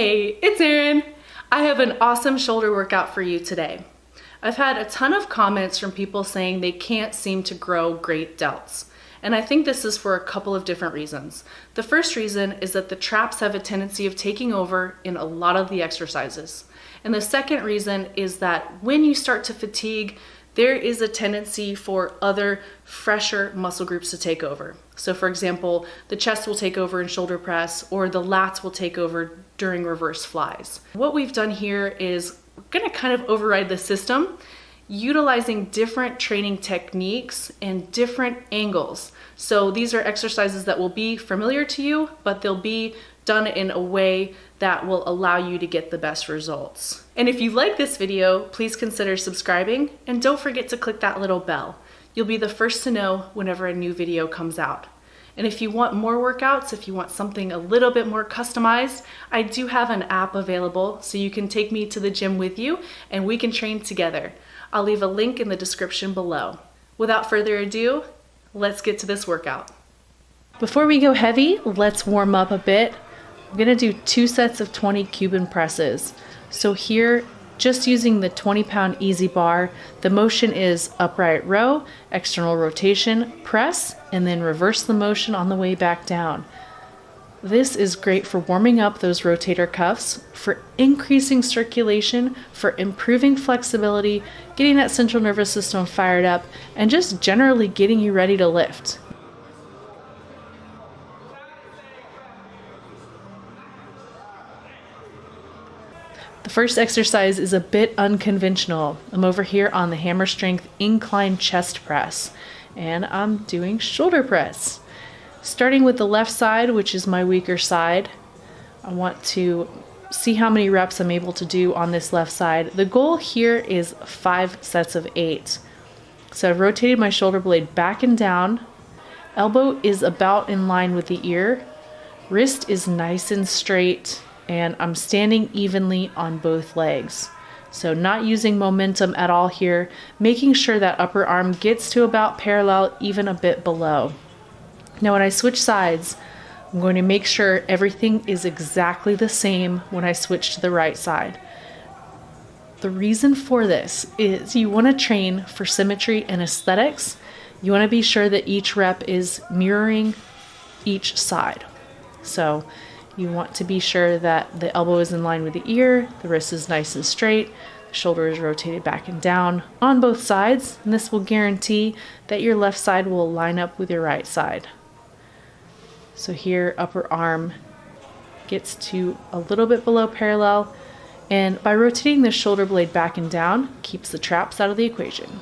Hey, it's Erin. I have an awesome shoulder workout for you today. I've had a ton of comments from people saying they can't seem to grow great delts. And I think this is for a couple of different reasons. The first reason is that the traps have a tendency of taking over in a lot of the exercises. And the second reason is that when you start to fatigue, there is a tendency for other fresher muscle groups to take over. So for example, the chest will take over in shoulder press, or the lats will take over during reverse flies. What we've done here is we're gonna kind of override the system, utilizing different training techniques and different angles. So these are exercises that will be familiar to you, but they'll be done in a way that will allow you to get the best results. And if you like this video, please consider subscribing and don't forget to click that little bell. You'll be the first to know whenever a new video comes out. And if you want more workouts, if you want something a little bit more customized, I do have an app available so you can take me to the gym with you and we can train together. I'll leave a link in the description below. Without further ado, let's get to this workout. Before we go heavy, let's warm up a bit. I'm gonna do 2 sets of 20 Cuban presses. So here, just using the 20-pound easy bar, the motion is upright row, external rotation, press, and then reverse the motion on the way back down. This is great for warming up those rotator cuffs, for increasing circulation, for improving flexibility, getting that central nervous system fired up, and just generally getting you ready to lift. The first exercise is a bit unconventional. I'm over here on the hammer strength incline chest press, and I'm doing shoulder press. Starting with the left side, which is my weaker side, I want to see how many reps I'm able to do on this left side. The goal here is 5 sets of 8. So I've rotated my shoulder blade back and down. Elbow is about in line with the ear. Wrist is nice and straight, and I'm standing evenly on both legs. So not using momentum at all here, making sure that upper arm gets to about parallel, even a bit below. Now when I switch sides, I'm going to make sure everything is exactly the same when I switch to the right side. The reason for this is you want to train for symmetry and aesthetics. You want to be sure that each rep is mirroring each side. So you want to be sure that the elbow is in line with the ear, the wrist is nice and straight, the shoulder is rotated back and down on both sides, and this will guarantee that your left side will line up with your right side. So here, upper arm gets to a little bit below parallel, and by rotating the shoulder blade back and down, keeps the traps out of the equation.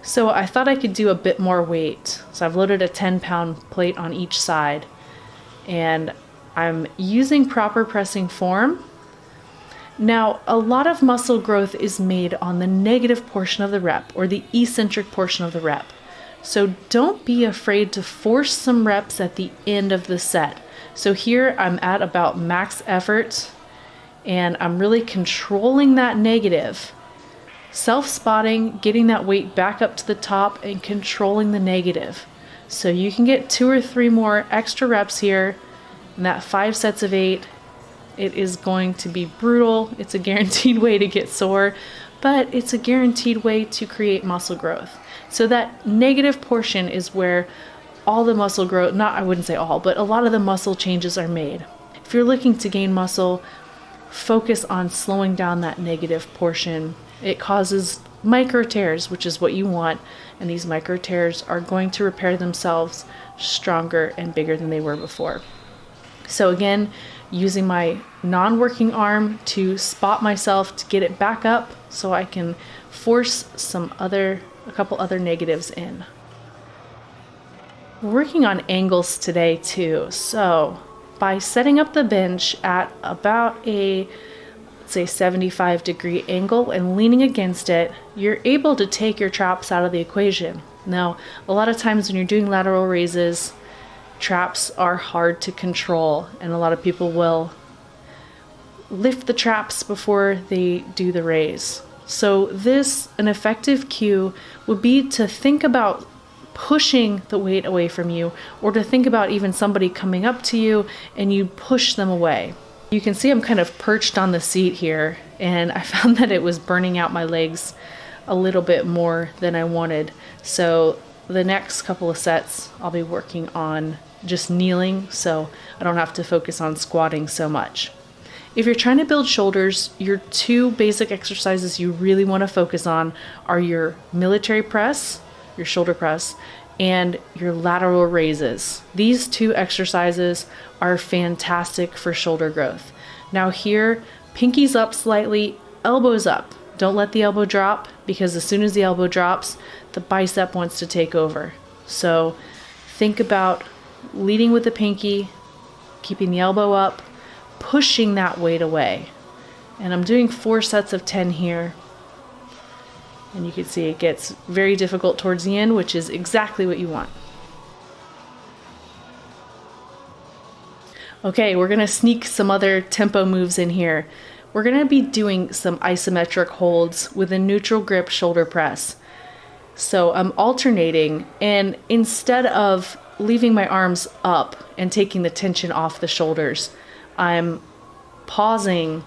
So I thought I could do a bit more weight. So I've loaded a 10-pound plate on each side, and I'm using proper pressing form. Now, a lot of muscle growth is made on the negative portion of the rep, or the eccentric portion of the rep. So don't be afraid to force some reps at the end of the set. So here I'm at about max effort, and I'm really controlling that negative. Self-spotting, getting that weight back up to the top and controlling the negative. So you can get 2 or 3 more extra reps here, and that 5 sets of 8, it is going to be brutal. It's a guaranteed way to get sore, but it's a guaranteed way to create muscle growth. So that negative portion is where all the muscle growth, I wouldn't say all, but a lot of the muscle changes are made. If you're looking to gain muscle, focus on slowing down that negative portion. It causes micro tears, which is what you want, and these micro tears are going to repair themselves stronger and bigger than they were before. So again, using my non-working arm to spot myself to get it back up so I can force a couple other negatives in. We're working on angles today too. So by setting up the bench at about a, let's say, 75-degree angle and leaning against it, you're able to take your traps out of the equation. Now, a lot of times when you're doing lateral raises, traps are hard to control, and a lot of people will lift the traps before they do the raise. So an effective cue would be to think about pushing the weight away from you, or to think about even somebody coming up to you and you push them away. You can see I'm kind of perched on the seat here, and I found that it was burning out my legs a little bit more than I wanted. So the next couple of sets I'll be working on just kneeling, so I don't have to focus on squatting so much. If you're trying to build shoulders, your two basic exercises you really want to focus on are your military press, your shoulder press, and your lateral raises. These two exercises are fantastic for shoulder growth. Now here, pinkies up slightly, elbows up. Don't let the elbow drop, because as soon as the elbow drops, the bicep wants to take over. So think about leading with the pinky, keeping the elbow up, pushing that weight away. And I'm doing 4 sets of 10 here. And you can see it gets very difficult towards the end, which is exactly what you want. Okay, we're gonna sneak some other tempo moves in here. We're gonna be doing some isometric holds with a neutral grip shoulder press. So I'm alternating, and instead of leaving my arms up and taking the tension off the shoulders, I'm pausing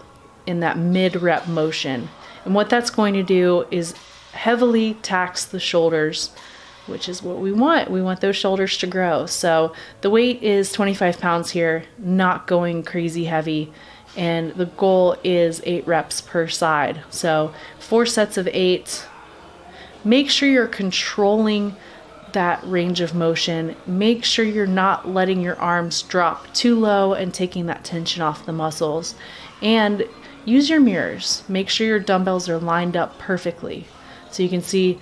in that mid-rep motion. And what that's going to do is heavily tax the shoulders, which is what we want. We want those shoulders to grow. So the weight is 25 pounds here, not going crazy heavy. And the goal is 8 reps per side. So 4 sets of 8. Make sure you're controlling that range of motion. Make sure you're not letting your arms drop too low and taking that tension off the muscles. And use your mirrors. Make sure your dumbbells are lined up perfectly. So you can see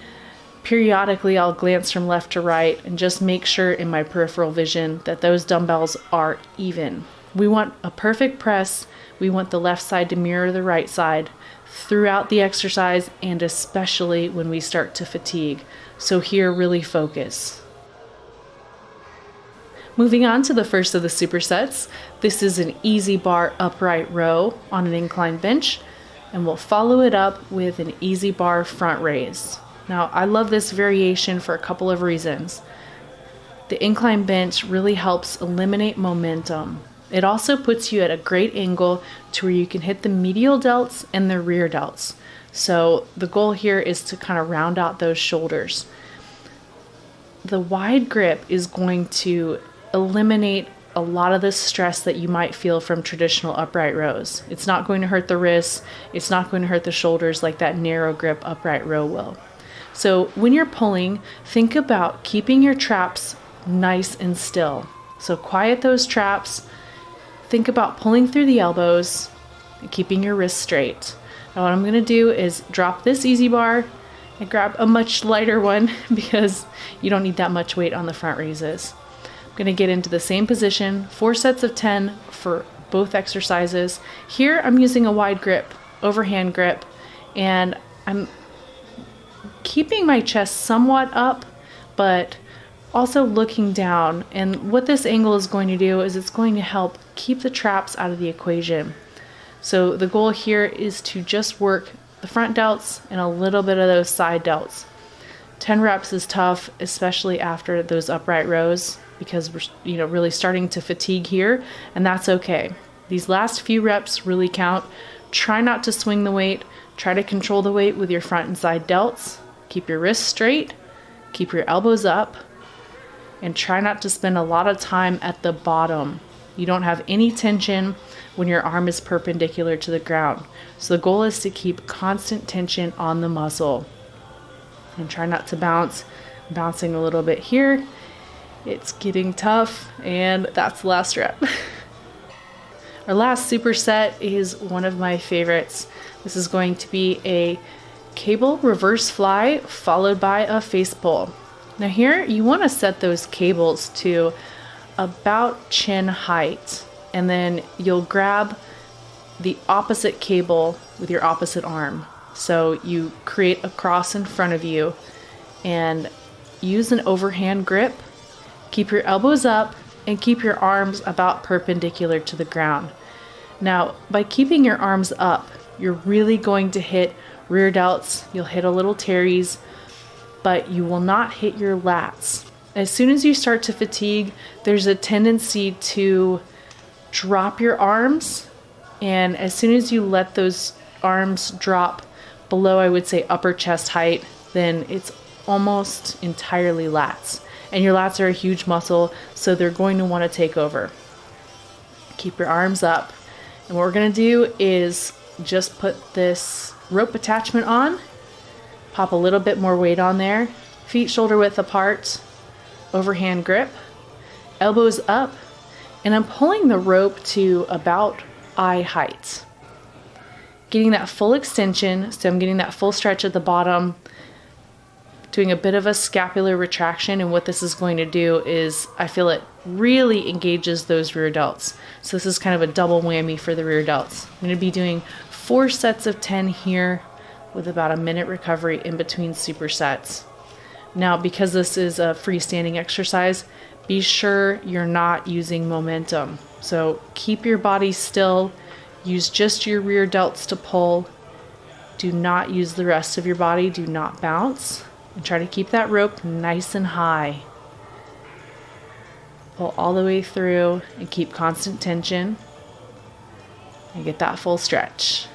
periodically I'll glance from left to right and just make sure in my peripheral vision that those dumbbells are even. We want a perfect press. We want the left side to mirror the right side throughout the exercise, and especially when we start to fatigue. So here, really focus. Moving on to the first of the supersets. This is an easy bar upright row on an incline bench, and we'll follow it up with an easy bar front raise. Now, I love this variation for a couple of reasons. The incline bench really helps eliminate momentum. It also puts you at a great angle to where you can hit the medial delts and the rear delts. So the goal here is to kind of round out those shoulders. The wide grip is going to eliminate a lot of the stress that you might feel from traditional upright rows. It's not going to hurt the wrists. It's not going to hurt the shoulders like that narrow grip upright row will. So when you're pulling, think about keeping your traps nice and still. So quiet those traps. Think about pulling through the elbows and keeping your wrists straight. Now what I'm going to do is drop this easy bar and grab a much lighter one because you don't need that much weight on the front raises. I'm going to get into the same position, 4 sets of 10 for both exercises. Here I'm using a wide grip, overhand grip, and I'm keeping my chest somewhat up, but also looking down. And what this angle is going to do is it's going to help keep the traps out of the equation. So the goal here is to just work the front delts and a little bit of those side delts. 10 reps is tough, especially after those upright rows, because we're really starting to fatigue here, and that's okay. These last few reps really count. Try not to swing the weight. Try to control the weight with your front and side delts. Keep your wrists straight. Keep your elbows up. And try not to spend a lot of time at the bottom. You don't have any tension when your arm is perpendicular to the ground. So the goal is to keep constant tension on the muscle. And try not to bounce. I'm bouncing a little bit here. It's getting tough, and that's the last rep. Our last superset is one of my favorites. This is going to be a cable reverse fly followed by a face pull. Now here, you want to set those cables to about chin height, and then you'll grab the opposite cable with your opposite arm. So you create a cross in front of you and use an overhand grip. Keep your elbows up and keep your arms about perpendicular to the ground. Now, by keeping your arms up, you're really going to hit rear delts. You'll hit a little teres, but you will not hit your lats. As soon as you start to fatigue, there's a tendency to drop your arms And as soon as you let those arms drop below, I would say upper chest height, then it's almost entirely lats. And your lats are a huge muscle, so they're going to want to take over. Keep your arms up. And what we're going to do is just put this rope attachment on, pop a little bit more weight on there, feet shoulder width apart, overhand grip, elbows up, and I'm pulling the rope to about eye height. Getting that full extension, so I'm getting that full stretch at the bottom, doing a bit of a scapular retraction, and what this is going to do is I feel it really engages those rear delts. So this is kind of a double whammy for the rear delts. I'm going to be doing 4 sets of 10 here with about a minute recovery in between supersets. Now, because this is a freestanding exercise, be sure you're not using momentum. So keep your body still, use just your rear delts to pull. Do not use the rest of your body, do not bounce, and try to keep that rope nice and high. Pull all the way through and keep constant tension and get that full stretch.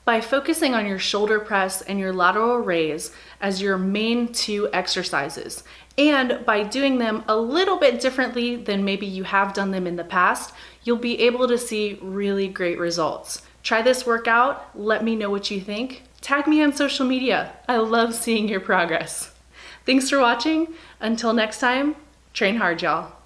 By focusing on your shoulder press and your lateral raise as your main 2 exercises, and by doing them a little bit differently than maybe you have done them in the past, you'll be able to see really great results. Try this workout, let me know what you think. Tag me on social media. I love seeing your progress. Thanks for watching. Until next time, train hard, y'all.